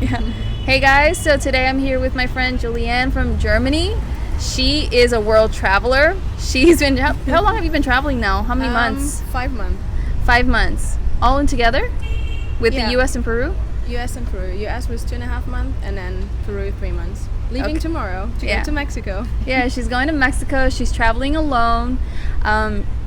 Yeah. Hey guys, so today I'm here with my friend Juliane from Germany. She is a world traveler. She's been, how long have you been traveling now? How many months? 5 months. 5 months. All in together? With the US and Peru? US and Peru. US was 2.5 months and then Peru 3 months. Leaving tomorrow to go to Mexico. Yeah, she's going to Mexico. She's traveling alone.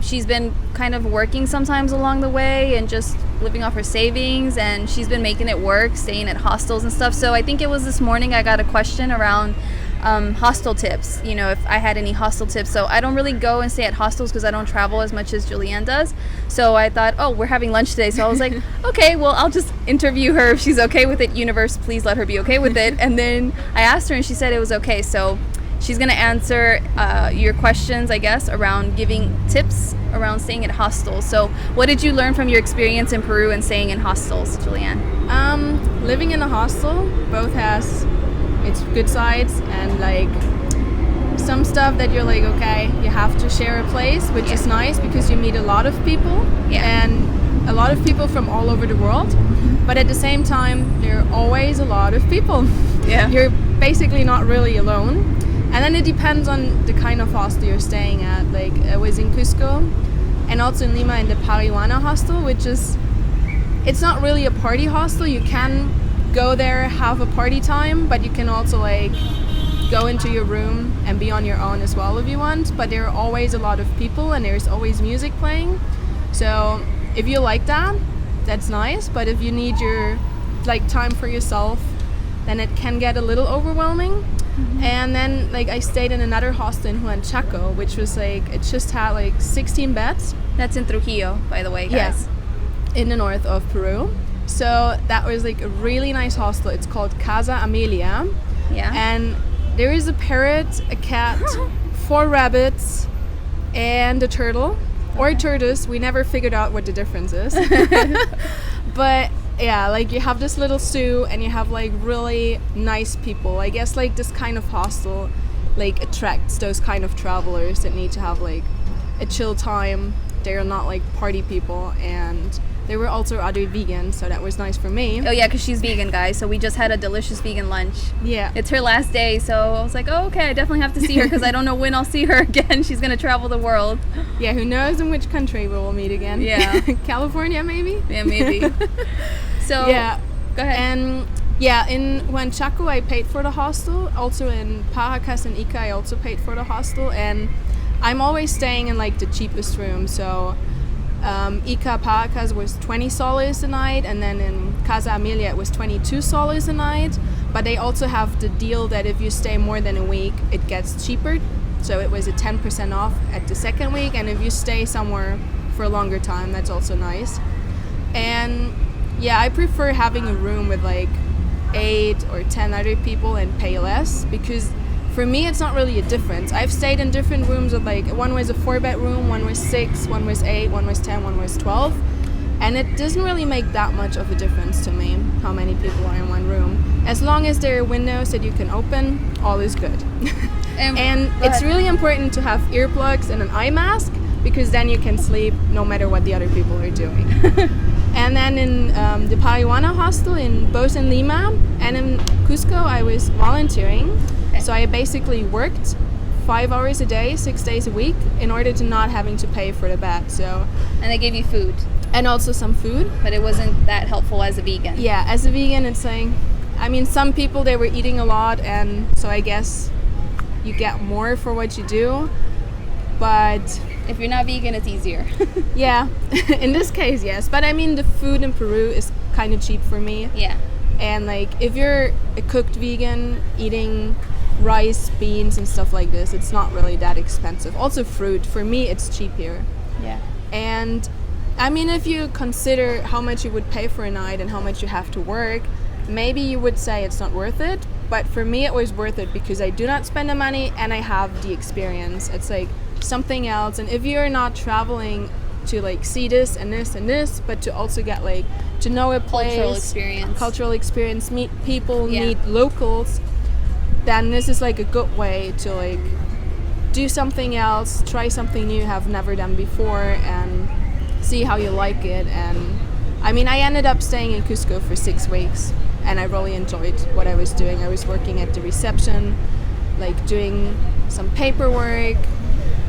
She's been kind of working sometimes along the way and just living off her savings, and she's been making it work, staying at hostels and stuff. So I think it was this morning I got a question around hostel tips, you know, if I had any hostel tips. So I don't really go and stay at hostels because I don't travel as much as Juliane does. So I thought, oh, we're having lunch today. So I was like, okay, well, I'll just interview her. If she's okay with it, universe, please let her be okay with it. And then I asked her and she said it was okay. So she's going to answer your questions, I guess, around giving tips around staying at hostels. So what did you learn from your experience in Peru and staying in hostels, Juliane? Living in a hostel both has its good sides and like some stuff that you're like, okay, you have to share a place, which is nice because you meet a lot of people and a lot of people from all over the world. But at the same time, there are always a lot of people. Yeah. You're basically not really alone. And then it depends on the kind of hostel you're staying at. Like I was in Cusco and also in Lima in the Parihuana hostel, which is, it's not really a party hostel. You can go there, have a party time, but you can also like go into your room and be on your own as well if you want. But there are always a lot of people and there's always music playing. So if you like that, that's nice. But if you need your like time for yourself, then it can get a little overwhelming. And then like I stayed in another hostel in Huanchaco, which was like, it just had like 16 beds. That's in Trujillo, by the way, guys. Yeah, in the north of Peru. So that was like a really nice hostel. It's called Casa Amelia. Yeah. And there is a parrot, a cat, 4 rabbits, and a turtle. Or tortoise. We never figured out what the difference is. But yeah, like you have this little zoo and you have like really nice people. I guess like this kind of hostel like attracts those kind of travelers that need to have like a chill time. They're not like party people, and there were also other vegans, so that was nice for me. Oh yeah, because she's vegan, guys. So we just had a delicious vegan lunch. Yeah. It's her last day, so I was like, oh, okay, I definitely have to see her because I don't know when I'll see her again. She's going to travel the world. Yeah, who knows in which country we will meet again. Yeah. California, maybe? Yeah, maybe. So, yeah. Go ahead. And yeah, in Huanchaco, I paid for the hostel. Also in Paracas and Ica, I also paid for the hostel. And I'm always staying in like the cheapest room, so Ica Paracas was 20 soles a night, and then in Casa Amelia it was 22 soles a night. But they also have the deal that if you stay more than a week, it gets cheaper. So it was a 10% off at the second week, and if you stay somewhere for a longer time, that's also nice. And yeah, I prefer having a room with like 8 or 10 other people and pay less, because for me, it's not really a difference. I've stayed in different rooms with like, one was a 4-bedroom, one was 6, one was 8, one was 10, one was 12. And it doesn't really make that much of a difference to me, how many people are in one room. As long as there are windows that you can open, all is good. And it's really important to have earplugs and an eye mask, because then you can sleep no matter what the other people are doing. And then in the Parihuana hostel, both in Lima and in Cusco, I was volunteering. So I basically worked 5 hours a day, 6 days a week, in order to not having to pay for the bed. So, and they gave you food. And also some food. But it wasn't that helpful as a vegan. Yeah, as a vegan, it's like, I mean, some people, they were eating a lot, and so I guess you get more for what you do. But if you're not vegan, it's easier. Yeah, in this case, yes. But I mean, the food in Peru is kind of cheap for me. Yeah. And like, if you're a cooked vegan eating rice, beans, and stuff like this, it's not really that expensive. Also fruit, for me, it's cheap here. Yeah. And I mean, if you consider how much you would pay for a night and how much you have to work, maybe you would say it's not worth it. But for me, it was worth it because I do not spend the money and I have the experience. It's like something else. And if you're not traveling to like see this and this and this, but to also get like to know a place, cultural experience, meet people, meet locals, then this is like a good way to like do something else, try something new you have never done before, and see how you like it. And I mean, I ended up staying in Cusco for 6 weeks, and I really enjoyed what I was doing. I was working at the reception, like doing some paperwork,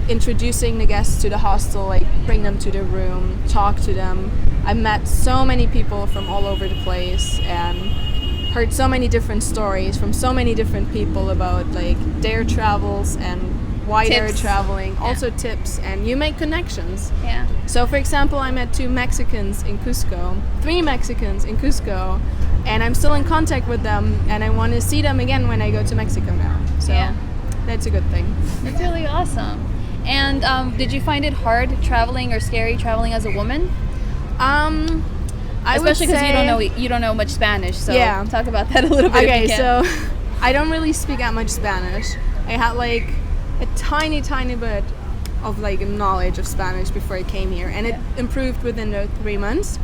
introducing the guests to the hostel, like bring them to their room, talk to them. I met so many people from all over the place and heard so many different stories from so many different people about like their travels and why they're traveling, also tips, and you make connections. Yeah. So for example, I met 3 Mexicans in Cusco, and I'm still in contact with them, and I want to see them again when I go to Mexico now. So that's a good thing. That's really awesome. And did you find it hard traveling or scary traveling as a woman? Especially because you don't know much Spanish. So talk about that a little bit. Okay, so I don't really speak that much Spanish. I had like a tiny bit of like knowledge of Spanish before I came here, and it improved within the 3 months.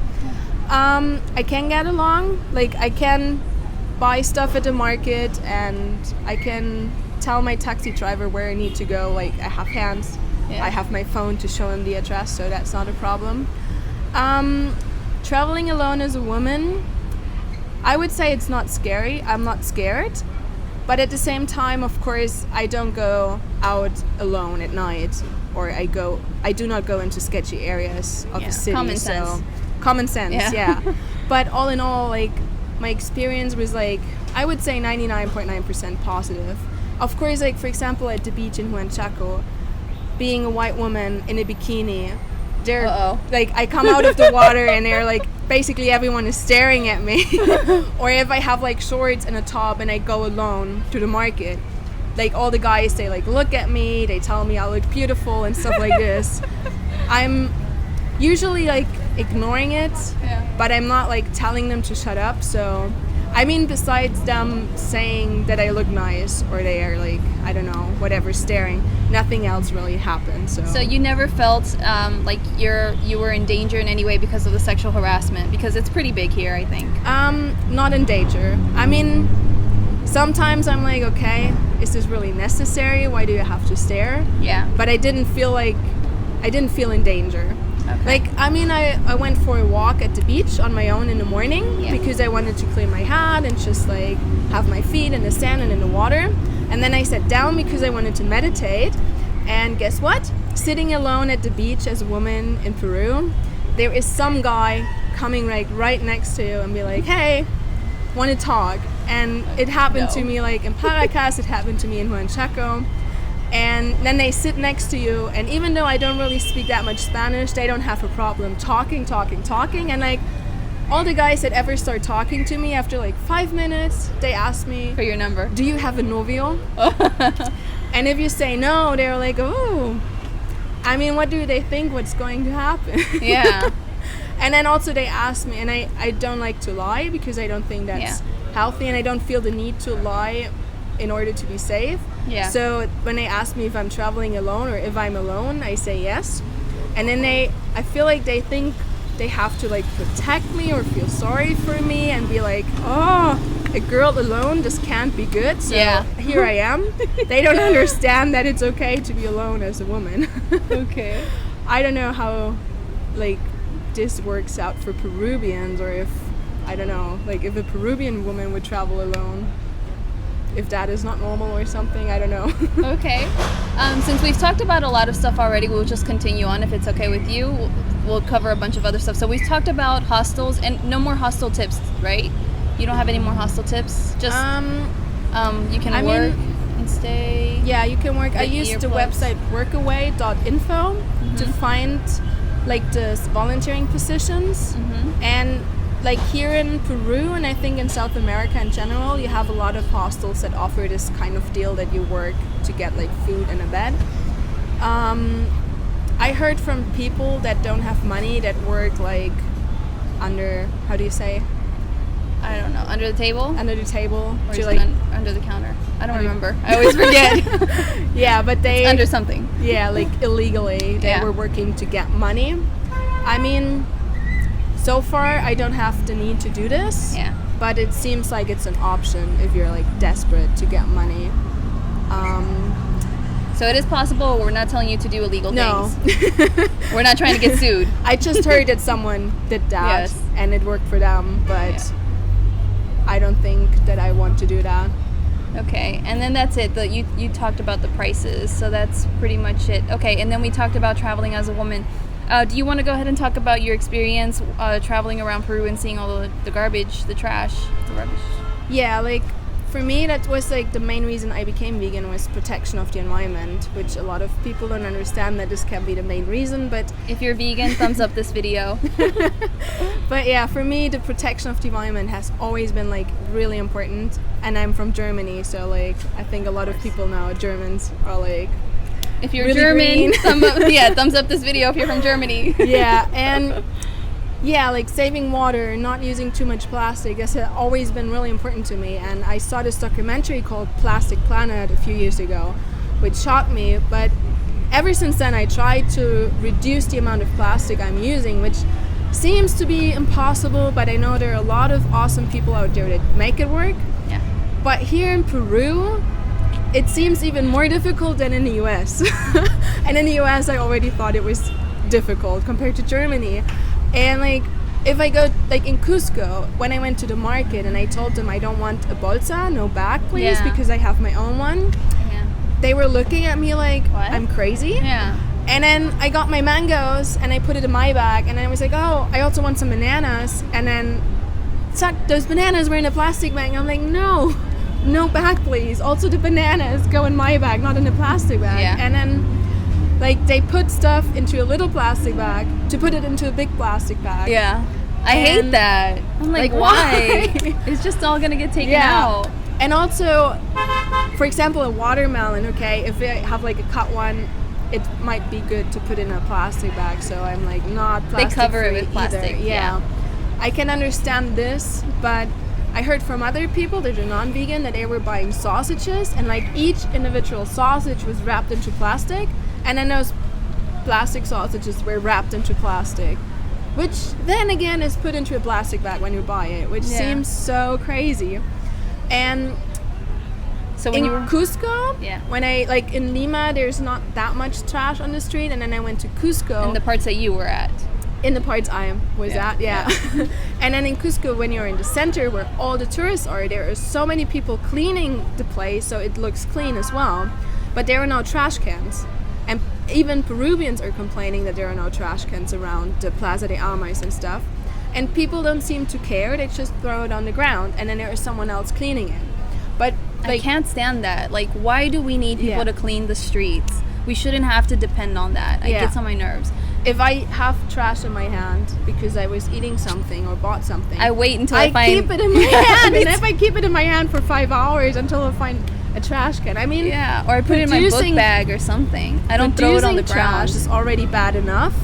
I can get along. Like I can buy stuff at the market, and I can tell my taxi driver where I need to go. Like I have hands. I have my phone to show him the address, so that's not a problem. Traveling alone as a woman, I would say it's not scary. I'm not scared. But at the same time, of course, I don't go out alone at night, or I do not go into sketchy areas of the city. Common sense, yeah. But all in all, like my experience was like, I would say 99.9% positive. Of course, like for example, at the beach in Huanchaco, being a white woman in a bikini, like I come out of the water and they're like, basically everyone is staring at me. Or if I have like shorts and a top and I go alone to the market, like all the guys, they like look at me, they tell me I look beautiful and stuff like this. I'm usually like ignoring it, but I'm not like telling them to shut up. So I mean, besides them saying that I look nice, or they are like, I don't know, whatever, staring, nothing else really happened. So you never felt like you were in danger in any way because of the sexual harassment? Because it's pretty big here, I think. Not in danger. I mean, sometimes I'm like, okay, is this really necessary? Why do you have to stare? Yeah. But I didn't feel in danger. Okay. Like, I mean, I went for a walk at the beach on my own in the morning because I wanted to clean my head and just like have my feet in the sand and in the water. And then I sat down because I wanted to meditate. And guess what? Sitting alone at the beach as a woman in Peru, there is some guy coming like right next to you and be like, hey, want to talk? And it happened to me like in Paracas, it happened to me in Huanchaco. And then they sit next to you, and even though I don't really speak that much Spanish, they don't have a problem talking. And like all the guys that ever start talking to me after like 5 minutes, they ask me for your number. Do you have a novio? And if you say no, they're like, oh, I mean, what do they think what's going to happen? Yeah. And then also they ask me, and I don't like to lie because I don't think that's healthy, and I don't feel the need to lie in order to be safe. Yeah. So when they ask me if I'm traveling alone or if I'm alone, I say yes. And then I feel like they think they have to like protect me or feel sorry for me and be like, oh, a girl alone just can't be good. So here I am. They don't understand that it's okay to be alone as a woman. Okay. I don't know how like this works out for Peruvians, or if, I don't know, like if a Peruvian woman would travel alone, if that is not normal or something, I don't know. Okay. Since we've talked about a lot of stuff already, we'll just continue on if it's okay with you. We'll cover a bunch of other stuff. So we've talked about hostels, and no more hostel tips, right? You don't have any more hostel tips? Just you can work and stay. Yeah, you can work. I used the website workaway.info to find like the volunteering positions. And like here in Peru, and I think in South America in general, you have a lot of hostels that offer this kind of deal that you work to get like food and a bed. I heard from people that don't have money that work like under, how do you say? I don't know, under the table? Under the table. Or like under the counter. I don't remember. I always forget. Yeah, but they... It's under something. Yeah, like illegally. They were working to get money. I mean, so far I don't have the need to do this. Yeah. But it seems like it's an option if you're like desperate to get money. So it is possible. We're not telling you to do illegal things. We're not trying to get sued. I just heard that someone did that and it worked for them, but I don't think that I want to do that. Okay, and then that's it. You talked about the prices, so that's pretty much it. Okay, and then we talked about traveling as a woman. Do you want to go ahead and talk about your experience traveling around Peru and seeing all the garbage, the trash, the rubbish? Yeah, like for me, that was like the main reason I became vegan was protection of the environment, which a lot of people don't understand that this can be the main reason. But if you're vegan, thumbs up this video. But yeah, for me, the protection of the environment has always been like really important. And I'm from Germany, so like I think a lot of people know Germans are like. If you're really German, thumbs up this video if you're from Germany. Yeah, and yeah, like saving water, not using too much plastic, that's always been really important to me. And I saw this documentary called Plastic Planet a few years ago, which shocked me. But ever since then, I tried to reduce the amount of plastic I'm using, which seems to be impossible, but I know there are a lot of awesome people out there that make it work. Yeah. But here in Peru, it seems even more difficult than in the US. And in the US, I already thought it was difficult compared to Germany. And like, if I go, like in Cusco, when I went to the market and I told them I don't want a bolsa, no bag please, because I have my own one, they were looking at me like, what? I'm crazy. Yeah. And then I got my mangoes and I put it in my bag, and I was like, oh, I also want some bananas. And then those bananas were in a plastic bag. I'm like, no bag please. Also the bananas go in my bag, not in a plastic bag. Yeah. And then like they put stuff into a little plastic bag to put it into a big plastic bag. Yeah. I hate that. I'm like why? It's just all gonna get taken out. And also, for example, a watermelon, okay, if I have like a cut one, it might be good to put in a plastic bag. So I'm like not plastic. They cover it with plastic. Yeah. I can understand this, but I heard from other people that are non-vegan that they were buying sausages, and like each individual sausage was wrapped into plastic, and then those plastic sausages were wrapped into plastic, which then again is put into a plastic bag when you buy it, which seems so crazy. And so in Cusco, when I like in Lima, there's not that much trash on the street, and then I went to Cusco. In the parts that you were at. In the parts I was at, And then in Cusco, when you're in the center where all the tourists are, there are so many people cleaning the place, so it looks clean as well. But there are no trash cans. And even Peruvians are complaining that there are no trash cans around the Plaza de Armas and stuff. And people don't seem to care, they just throw it on the ground, and then there is someone else cleaning it. But like, I can't stand that. Like, why do we need people to clean the streets? We shouldn't have to depend on that. It gets on my nerves. If I have trash in my hand because I was eating something or bought something, I wait until I find... keep it in my hand. And if I keep it in my hand for 5 hours until I find a trash can, I mean... Yeah, or I put it in my book bag or something. I don't throw it on the ground. Trash is already bad enough,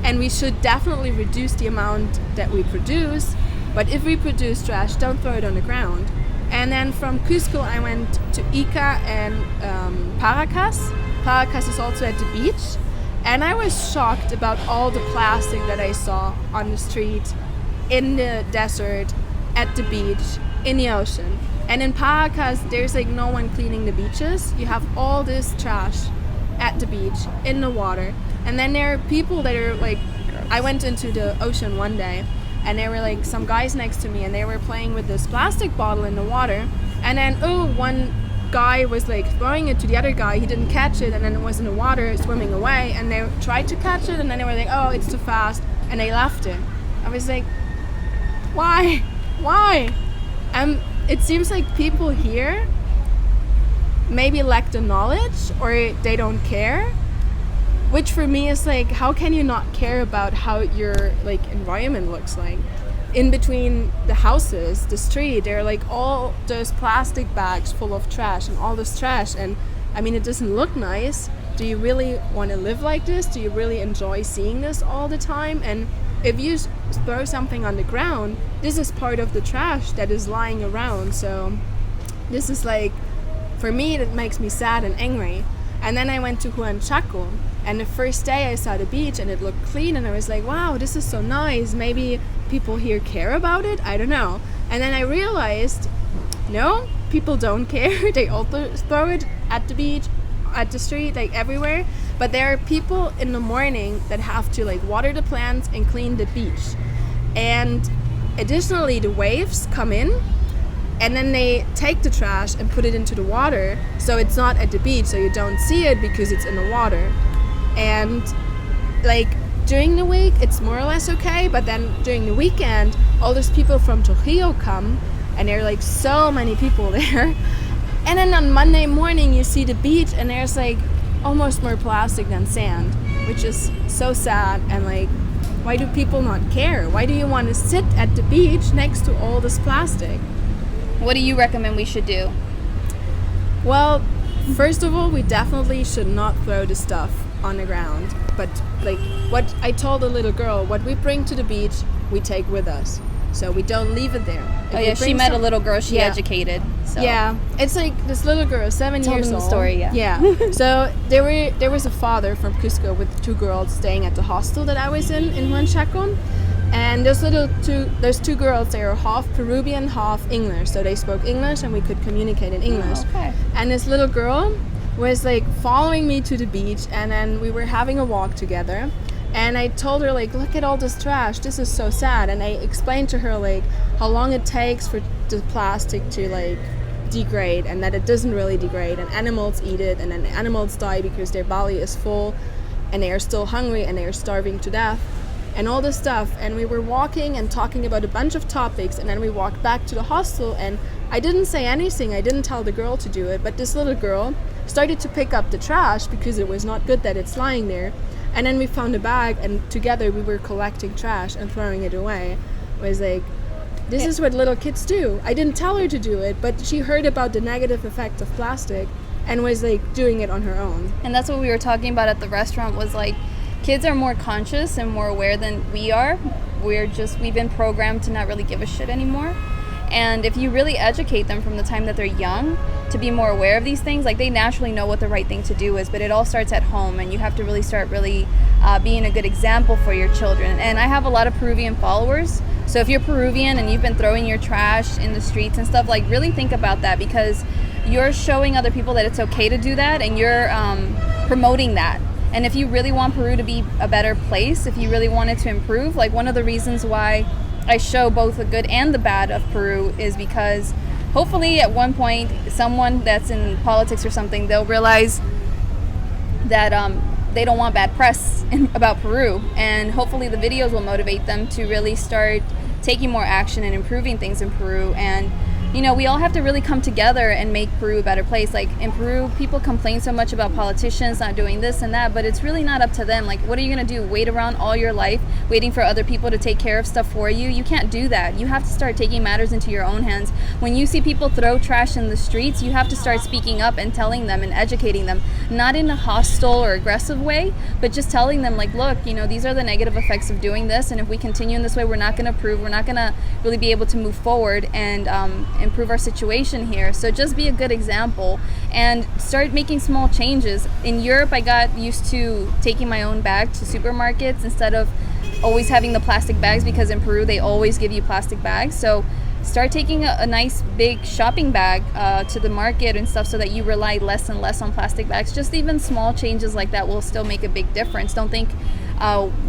and we should definitely reduce the amount that we produce. But if we produce trash, don't throw it on the ground. And then from Cusco, I went to Ica and Paracas. Paracas is also at the beach. And I was shocked about all the plastic that I saw on the street, in the desert, at the beach, in the ocean. And in Paracas, there's like no one cleaning the beaches. You have all this trash at the beach, in the water. And then there are people that are like, I went into the ocean one day, and there were like some guys next to me, and they were playing with this plastic bottle in the water. And then, one guy was like throwing it to the other guy, he didn't catch it, and then it was in the water swimming away, and they tried to catch it, and then they were like, oh, it's too fast, and they left it. I was like, why? It seems like people here maybe lack the knowledge, or they don't care, which for me is like, how can you not care about how your like environment looks like? In between the houses, the street, there are like all those plastic bags full of trash and all this trash, and I mean, it doesn't look nice. Do you really want to live like this? Do you really enjoy seeing this all the time? And if you throw something on the ground, this is part of the trash that is lying around. So this is like, for me, it makes me sad and angry. And then I went to Huanchaco, and the first day I saw the beach and it looked clean, and I was like, wow, this is so nice. Maybe people here care about it, I don't know. And then I realized, no, people don't care. They also throw it at the beach, at the street, like everywhere. But there are people in the morning that have to like water the plants and clean the beach. And additionally, the waves come in and then they take the trash and put it into the water, so it's not at the beach, so you don't see it because it's in the water. And like during the week it's more or less okay, but then during the weekend all those people from Trujillo come, and there are like so many people there. And then on Monday morning you see the beach and there's like almost more plastic than sand, which is so sad. And like, why do people not care? Why do you want to sit at the beach next to all this plastic? What do you recommend we should do? Well, first of all, we definitely should not throw the stuff on the ground. But like what I told the little girl, what we bring to the beach, we take with us. So we don't leave it there. Oh yeah, she met a little girl she educated. So. Yeah, it's like this little girl, 7 Tell years them old. the story, yeah. Yeah. So there was a father from Cusco with 2 girls staying at the hostel that I was in Huanchaco. And those two girls, they are half Peruvian, half English. So they spoke English and we could communicate in English. Oh, okay. And this little girl was like following me to the beach, and then we were having a walk together. And I told her, like, look at all this trash, this is so sad. And I explained to her like how long it takes for the plastic to like degrade, and that it doesn't really degrade, and animals eat it, and then the animals die because their belly is full and they are still hungry and they are starving to death, and all this stuff. And we were walking and talking about a bunch of topics, and then we walked back to the hostel, and I didn't say anything, I didn't tell the girl to do it, but this little girl started to pick up the trash because it was not good that it's lying there. And then we found a bag, and together we were collecting trash and throwing it away. It was like, this is what little kids do. I didn't tell her to do it, but she heard about the negative effect of plastic and was like doing it on her own. And that's what we were talking about at the restaurant, was like, kids are more conscious and more aware than we are. We've been programmed to not really give a shit anymore. And if you really educate them from the time that they're young to be more aware of these things, like, they naturally know what the right thing to do is, but it all starts at home, and you have to really start being a good example for your children. And I have a lot of Peruvian followers, so if you're Peruvian and you've been throwing your trash in the streets and stuff, like, really think about that, because you're showing other people that it's okay to do that, and you're promoting that. And if you really want Peru to be a better place, if you really want it to improve, like, one of the reasons why I show both the good and the bad of Peru is because hopefully at one point someone that's in politics or something, they'll realize that they don't want bad press about Peru, and hopefully the videos will motivate them to really start taking more action and improving things in Peru. And you know, we all have to really come together and make Peru a better place. Like, in Peru, people complain so much about politicians not doing this and that, but it's really not up to them. Like, what are you going to do? Wait around all your life waiting for other people to take care of stuff for you? You can't do that. You have to start taking matters into your own hands. When you see people throw trash in the streets, you have to start speaking up and telling them and educating them, not in a hostile or aggressive way, but just telling them, like, look, you know, these are the negative effects of doing this, and if we continue in this way, we're not going to improve. We're not going to really be able to move forward and improve our situation here. So just be a good example and start making small changes. In Europe, I got used to taking my own bag to supermarkets instead of always having the plastic bags, because in Peru they always give you plastic bags. So start taking a nice big shopping bag to the market and stuff, so that you rely less and less on plastic bags. Just even small changes like that will still make a big difference. Don't think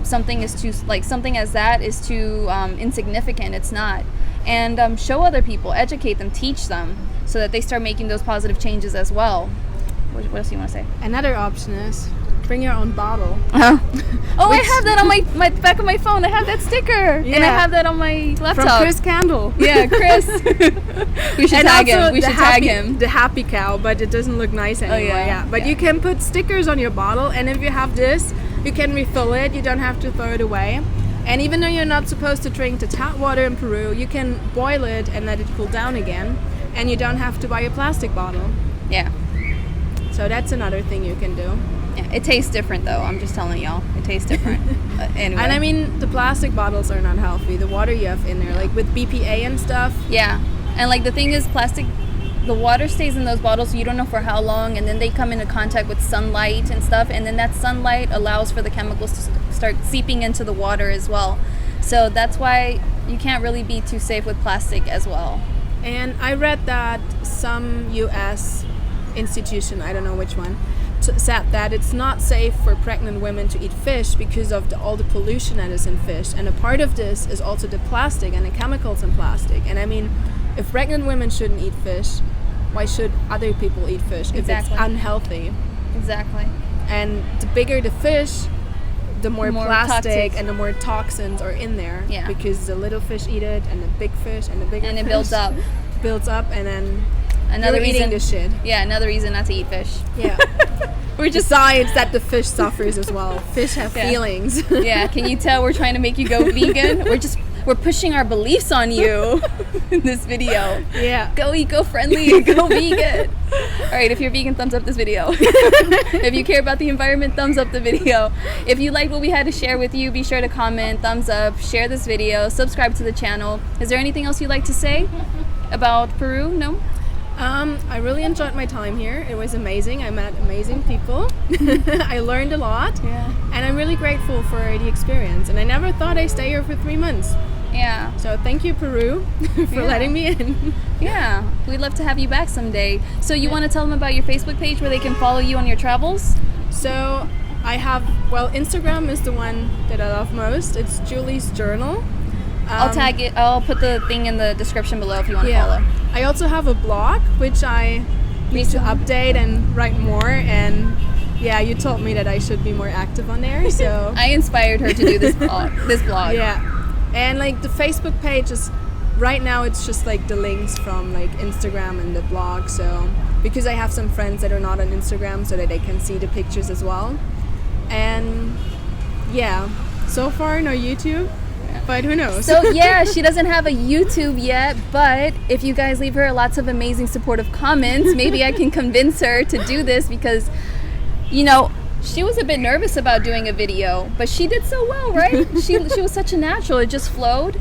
something as that is too insignificant. It's not. And show other people, educate them, teach them, so that they start making those positive changes as well. What else do you want to say? Another option is bring your own bottle. Oh, I have that on my back of my phone. I have that sticker, and I have that on my laptop. From Chris Candle. Yeah, Chris. We should tag him. We should tag him. The happy cow, but it doesn't look nice anymore. Oh, yeah. But you can put stickers on your bottle, and if you have this, you can refill it. You don't have to throw it away. And even though you're not supposed to drink the tap water in Peru, you can boil it and let it cool down again, and you don't have to buy a plastic bottle. Yeah. So that's another thing you can do. Yeah, it tastes different though. I'm just telling y'all, it tastes different. Anyway. And I mean, the plastic bottles are not healthy. The water you have in there, like with BPA and stuff. Yeah, and like the thing is, plastic, the water stays in those bottles, so you don't know for how long, and then they come into contact with sunlight and stuff, and then that sunlight allows for the chemicals to start seeping into the water as well. So that's why you can't really be too safe with plastic as well. And I read that some US institution, I don't know which one, said that it's not safe for pregnant women to eat fish because of all the pollution that is in fish. And a part of this is also the plastic and the chemicals in plastic. And I mean, if pregnant women shouldn't eat fish, why should other people eat fish if Exactly. it's unhealthy? Exactly. And the bigger the fish, the more plastic toxic. and the more toxins are in there. Yeah. Because the little fish eat it, and the big fish and the bigger And it fish builds up. builds up, and then Another you're eating reason. the shit. Yeah, another reason not to eat fish. Yeah. We're just Besides that, the fish suffers as well. Fish have Yeah. feelings. yeah. Can you tell we're trying to make you go vegan? We're pushing our beliefs on you in this video. Yeah. Go eco-friendly, go vegan. All right, if you're vegan, thumbs up this video. If you care about the environment, thumbs up the video. If you liked what we had to share with you, be sure to comment, thumbs up, share this video, subscribe to the channel. Is there anything else you'd like to say about Peru? No? I really enjoyed my time here. It was amazing. I met amazing people. I learned a lot. Yeah. And I'm really grateful for the experience. And I never thought I'd stay here for 3 months. Yeah. So thank you, Peru, for Yeah. letting me in. Yeah. We'd love to have you back someday. So you want to tell them about your Facebook page where they can follow you on your travels? So I have, Instagram is the one that I love most. It's Julie's Journal. I'll tag it. I'll put the thing in the description below if you want to follow. I also have a blog, which I need to update and write more. And yeah, you told me that I should be more active on there. So I inspired her to do this blog. yeah. And like the Facebook page is, right now it's just like the links from like Instagram and the blog. So because I have some friends that are not on Instagram so that they can see the pictures as well. And yeah, so far no YouTube. But who knows? So yeah, she doesn't have a YouTube yet, but if you guys leave her lots of amazing supportive comments, maybe I can convince her to do this because, you know, she was a bit nervous about doing a video, but she did so well, right? She was such a natural, it just flowed.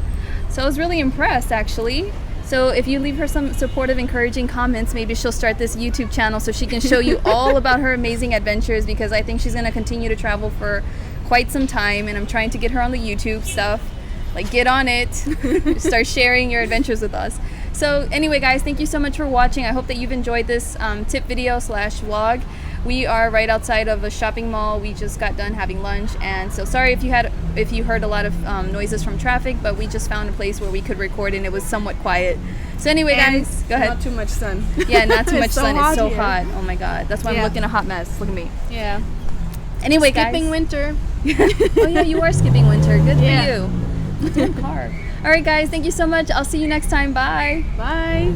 So I was really impressed actually. So if you leave her some supportive, encouraging comments, maybe she'll start this YouTube channel so she can show you all about her amazing adventures, because I think she's gonna continue to travel for quite some time, and I'm trying to get her on the YouTube stuff. Like, get on it, start sharing your adventures with us. So anyway, guys, thank you so much for watching. I hope that you've enjoyed this tip video / vlog. We are right outside of a shopping mall. We just got done having lunch, and so sorry if you heard a lot of noises from traffic, but we just found a place where we could record and it was somewhat quiet. So anyway, guys, go ahead. Not too much sun. Yeah, not too much It's so sun. It's hot so here. hot. Oh my god, that's why I'm looking a hot mess. Look at me. Yeah. Anyway, Skipping guys. winter. Oh yeah, you are skipping winter. Good Yeah. for you. Damn car. All right, guys. Thank you so much. I'll see you next time. Bye. Bye.